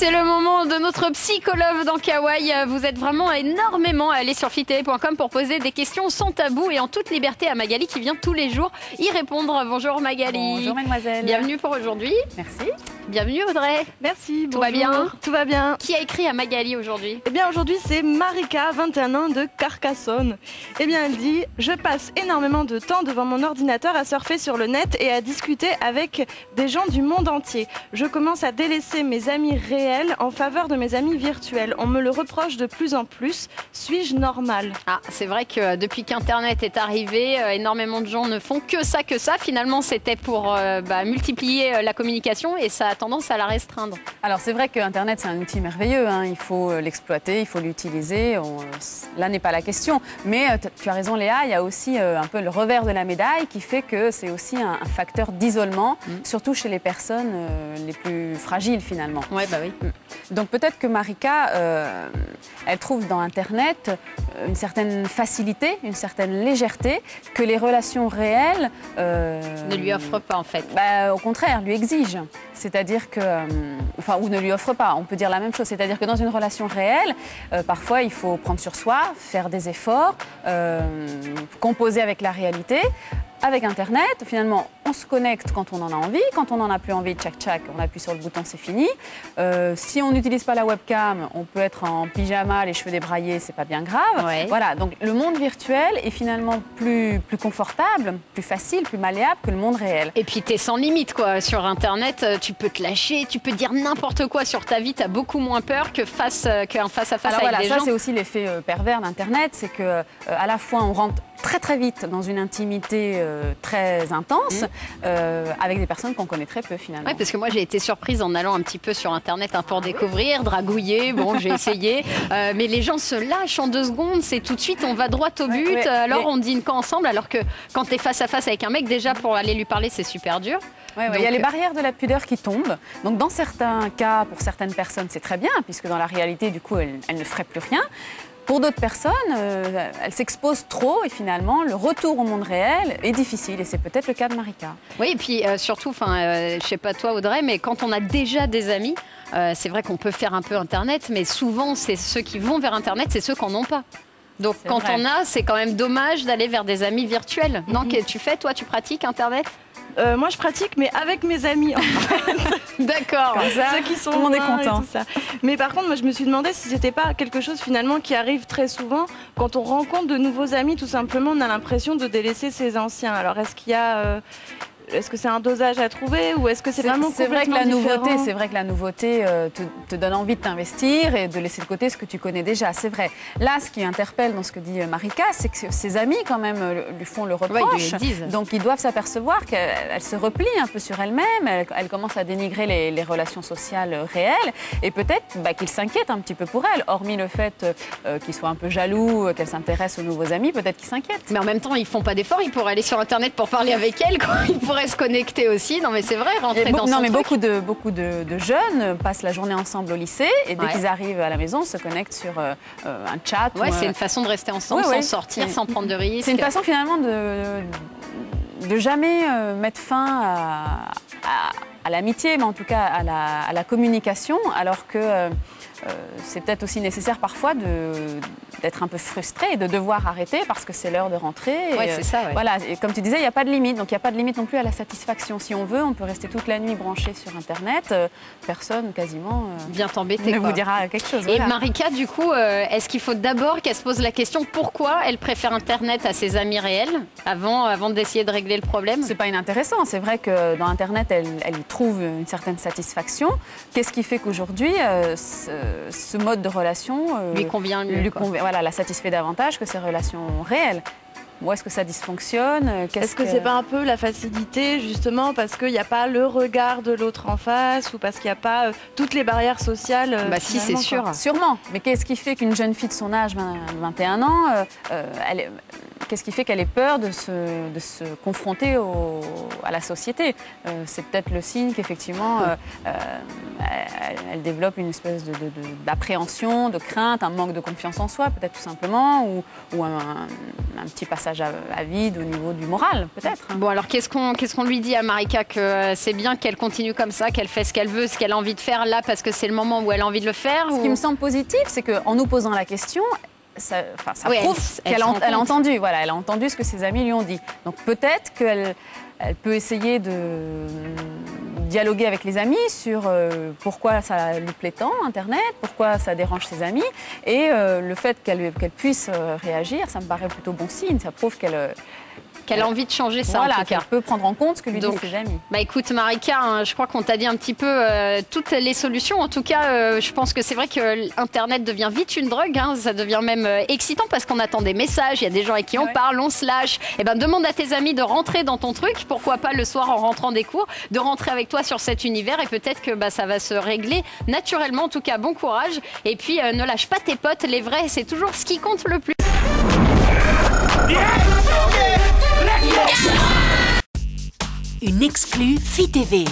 C'est le moment de notre psychologue dans Kawaii. Vous êtes vraiment énormément à aller sur fitee.com pour poser des questions sans tabou et en toute liberté à Magali qui vient tous les jours y répondre. Bonjour Magali. Bonjour mademoiselle. Bienvenue pour aujourd'hui. Merci. Bienvenue Audrey. Merci. Tout va bien? Tout va bien. Qui a écrit à Magali aujourd'hui? Eh bien aujourd'hui c'est Marika, 21 ans, de Carcassonne. Eh bien elle dit « Je passe énormément de temps devant mon ordinateur à surfer sur le net et à discuter avec des gens du monde entier. Je commence à délaisser mes amis réels en faveur de mes amis virtuels. On me le reproche de plus en plus. Suis-je normale ?» Ah, c'est vrai que depuis qu'Internet est arrivé, énormément de gens ne font que ça, que ça. Finalement, c'était pour multiplier la communication et ça a tendance à la restreindre. Alors c'est vrai que Internet c'est un outil merveilleux, hein. Il faut l'exploiter, il faut l'utiliser. Là n'est pas la question. Mais tu as raison Léa, il y a aussi un peu le revers de la médaille qui fait que c'est aussi un facteur d'isolement, surtout chez les personnes les plus fragiles finalement. Ouais, bah oui. Donc peut-être que Marika, elle trouve dans Internet une certaine facilité, une certaine légèreté que les relations réelles ne lui offrent pas en fait. Au contraire, lui exigent. C'est-à-dire que, ou ne lui offre pas, on peut dire la même chose. C'est-à-dire que dans une relation réelle, parfois il faut prendre sur soi, faire des efforts, composer avec la réalité. Avec Internet, finalement, on se connecte quand on en a envie. Quand on n'en a plus envie, tchac, on appuie sur le bouton, c'est fini. Si on n'utilise pas la webcam, on peut être en pyjama, les cheveux débraillés, c'est pas bien grave. Ouais. Voilà, donc le monde virtuel est finalement plus confortable, plus facile, plus malléable que le monde réel. Et puis t'es sans limite quoi. Sur Internet, tu peux te lâcher, tu peux dire n'importe quoi sur ta vie. T'as beaucoup moins peur qu'un face-à-face avec des gens. Ça c'est aussi l'effet pervers d'Internet, c'est que à la fois on rentre très vite dans une intimité très intense avec des personnes qu'on connaît très peu finalement. Oui, parce que moi j'ai été surprise en allant un petit peu sur Internet pour découvrir, dragouiller, bon j'ai essayé, mais les gens se lâchent en 2 secondes, c'est tout de suite on va droit au but, on dîne quand ensemble, alors que quand t'es face à face avec un mec, déjà pour aller lui parler c'est super dur. Ouais, il y a les barrières de la pudeur qui tombent. Donc dans certains cas, pour certaines personnes c'est très bien, puisque dans la réalité du coup elles ne feraient plus rien. Pour d'autres personnes, elles s'exposent trop et finalement, le retour au monde réel est difficile. Et c'est peut-être le cas de Marika. Oui, et puis surtout, je sais pas toi Audrey, mais quand on a déjà des amis, c'est vrai qu'on peut faire un peu Internet, mais souvent, c'est ceux qui vont vers Internet, c'est ceux qui n'en ont pas. Donc quand on a, c'est quand même dommage d'aller vers des amis virtuels. Non, tu fais, toi, tu pratiques Internet? Moi je pratique mais avec mes amis en fait. D'accord. Ceux qui sont tout le monde est loin et content. tout ça. Mais par contre moi je me suis demandé si c'était pas quelque chose finalement qui arrive très souvent quand on rencontre de nouveaux amis, tout simplement on a l'impression de délaisser ses anciens. Alors est-ce qu'il y a est-ce que c'est un dosage à trouver ou est-ce que c'est vraiment complètement différent? C'est vrai que la nouveauté te donne envie de t'investir et de laisser de côté ce que tu connais déjà. C'est vrai. Là, ce qui interpelle dans ce que dit Marika, c'est que ses amis quand même lui font le reproche. Ouais, donc ils doivent s'apercevoir qu'elle se replie un peu sur elle-même. Elle commence à dénigrer les relations sociales réelles et peut-être qu'ils s'inquiètent un petit peu pour elle. Hormis le fait qu'ils soient un peu jaloux, qu'elle s'intéresse aux nouveaux amis, peut-être qu'ils s'inquiètent. Mais en même temps, ils font pas d'efforts. Ils pourraient aller sur Internet pour parler avec elle. Ils pourraient se connecter aussi. Non mais c'est vrai, rentrer dans son truc. Beaucoup de jeunes passent la journée ensemble au lycée et dès qu'ils arrivent à la maison, se connectent sur un chat. Ouais, c'est une façon de rester ensemble, sans sortir, sans prendre de risques. C'est une façon finalement de jamais mettre fin à l'amitié, mais en tout cas à la communication, alors que c'est peut-être aussi nécessaire parfois d'être un peu frustré et de devoir arrêter parce que c'est l'heure de rentrer. Oui, c'est ça. Ouais. Voilà, et comme tu disais, il n'y a pas de limite, donc il n'y a pas de limite non plus à la satisfaction. Si on veut, on peut rester toute la nuit branché sur Internet, personne quasiment vient t'embêter, ne vous dira quelque chose. Et voilà. Marika, du coup, est-ce qu'il faut d'abord qu'elle se pose la question pourquoi elle préfère Internet à ses amis réels avant d'essayer de régler le problème? C'est pas inintéressant, c'est vrai que dans Internet, elle y trouve une certaine satisfaction. Qu'est-ce qui fait qu'aujourd'hui, ce mode de relation lui convient mieux, voilà, la satisfait davantage que ses relations réelles. Ou est-ce que ça dysfonctionne? Est-ce que c'est pas un peu la facilité justement parce qu'il n'y a pas le regard de l'autre en face ou parce qu'il n'y a pas toutes les barrières sociales? Si, c'est sûr. Sûrement. Mais qu'est-ce qui fait qu'une jeune fille de son âge, 21 ans, qu'est-ce qui fait qu'elle ait peur de se confronter à la société? C'est peut-être le signe qu'effectivement, elle développe une espèce d'appréhension, de crainte, un manque de confiance en soi, peut-être tout simplement, ou un petit passage à vide au niveau du moral, peut-être. Bon, alors qu'est-ce qu'on lui dit à Marika? Que c'est bien qu'elle continue comme ça, qu'elle fait ce qu'elle veut, ce qu'elle a envie de faire là, parce que c'est le moment où elle a envie de le faire? Ce qui me semble positif, c'est qu'en nous posant la question, ça prouve qu'elle a entendu. Voilà, elle a entendu ce que ses amis lui ont dit. Donc peut-être qu'elle peut essayer de dialoguer avec les amis sur pourquoi ça lui plaît tant, Internet, pourquoi ça dérange ses amis. Et le fait qu'elle puisse réagir, ça me paraît plutôt bon signe. Ça prouve qu'elle a envie de changer ça. Voilà, qu'elle peut prendre en compte ce que lui disent ses amis. Bah écoute Marika, hein, je crois qu'on t'a dit un petit peu toutes les solutions. En tout cas, je pense que c'est vrai que Internet devient vite une drogue. Hein, ça devient même excitant parce qu'on attend des messages. Il y a des gens avec qui on parle, on se lâche. Et ben demande à tes amis de rentrer dans ton truc. Pourquoi pas le soir en rentrant des cours, de rentrer avec toi sur cet univers et peut-être que ça va se régler naturellement. En tout cas, bon courage. Et puis ne lâche pas tes potes. Les vrais, c'est toujours ce qui compte le plus. Une exclue Phi TV.